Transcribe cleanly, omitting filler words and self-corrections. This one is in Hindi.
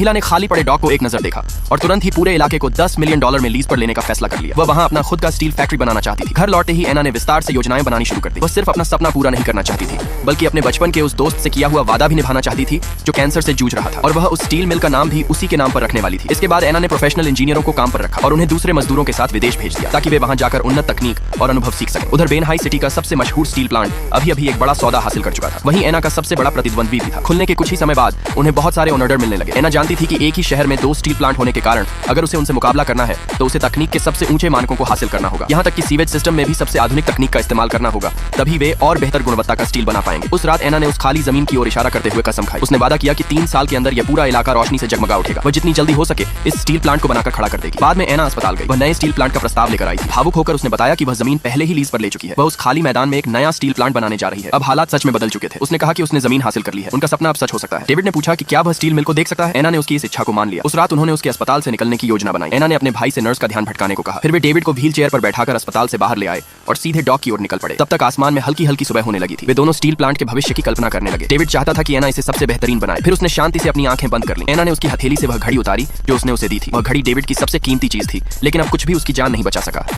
महिला ने खाली पड़े डॉक को एक नजर देखा और तुरंत ही पूरे इलाके को $10 मिलियन में लीज पर लेने का फैसला कर लिया। वह वहाँ अपना खुद का स्टील फैक्ट्री बनाना चाहती थी। घर लौटे ही एना ने विस्तार से योजनाएं बनानी शुरू कर दी। वह सिर्फ अपना सपना पूरा नहीं करना चाहती थी, बल्कि अपने बचपन के उस दोस्त से किया हुआ वादा भी निभाना चाहती थी जो कैंसर से जूझ रहा था, और वह उस स्टील मिल का नाम भी उसी के नाम पर रखने वाली थी। इसके बाद एना ने प्रोफेशनल इंजीनियरों को काम पर रखा और उन्हें दूसरे मजदूरों के साथ विदेश भेज दिया ताकि वे वहां जाकर उन्नत तकनीक और अनुभव सीख सकें। उधर बेनहाई सिटी का सबसे मशहूर स्टील प्लांट अभी एक बड़ा सौदा हासिल कर चुका था। वहीं एना का सबसे बड़ा प्रतिद्वंद्वी भी था। खुलने के कुछ ही समय बाद उन्हें बहुत सारे ऑर्डर मिलने लगे। एना जानती थी कि एक ही शहर में 2 स्टील प्लांट होने के कारण अगर उसे उनसे मुकाबला करना है तो उसे तकनीक के सबसे ऊंचे मानकों को हासिल करना होगा। यहाँ तक कि सीवेज सिस्टम में भी सबसे आधुनिक तकनीक का इस्तेमाल करना होगा, तभी वे और बेहतर गुणवत्ता का स्टील बना पाएंगे। उस रात एना ने उस खाली जमीन की ओर इशारा करते हुए कसम खाई। उसने वादा किया कि 3 साल के अंदर यह पूरा इलाका रोशनी से जगमगा उठेगा। वह जितनी जल्दी हो सके इस स्टील प्लांट को बनाकर खड़ा कर देगी। बाद में एना अस्पताल गई। वह नए स्टील प्लांट का प्रस्ताव लेकर आई थी। भावुक होकर उसने बताया कि वह जमीन पहले ही लीज पर ले चुकी है। वह उस खाली मैदान में एक नया स्टील प्लांट बनाने जा रही है। अब हालात सच में बदल चुके थे। उसने कहा कि उसने जमीन हासिल कर ली है। उनका सपना अब सच हो सकता है। डेविड ने पूछा कि क्या वह स्टील मिल को देख सकता है। एना ने उसकी इस इच्छा को मान लिया। उस रात उन्होंने उसके अस्पताल से निकलने की योजना बनाई। एना ने अपने भाई से नर्स का ध्यान भटकाने को कहा। फिर वे डेविड को व्हील चेयर पर बैठाकर अस्पताल से बाहर ले आए और सीधे डॉक की ओर निकल पड़े। तब तक आसमान में हल्की हल्की सुबह होने लगी थी। वे दोनों स्टील प्लांट के भविष्य की कल्पना करने लगे। डेविड चाहता था कि एना इसे सबसे बेहतरीन बनाए। फिर उसने शांति से अपनी आंखें बंद कर ली। एना ने उसकी हथेली से वह घड़ी उतारी जो उसने उसे दी थी। वह घड़ी डेविड की सबसे कीमती चीज थी, लेकिन अब कुछ भी उसकी जान नहीं बचा सका।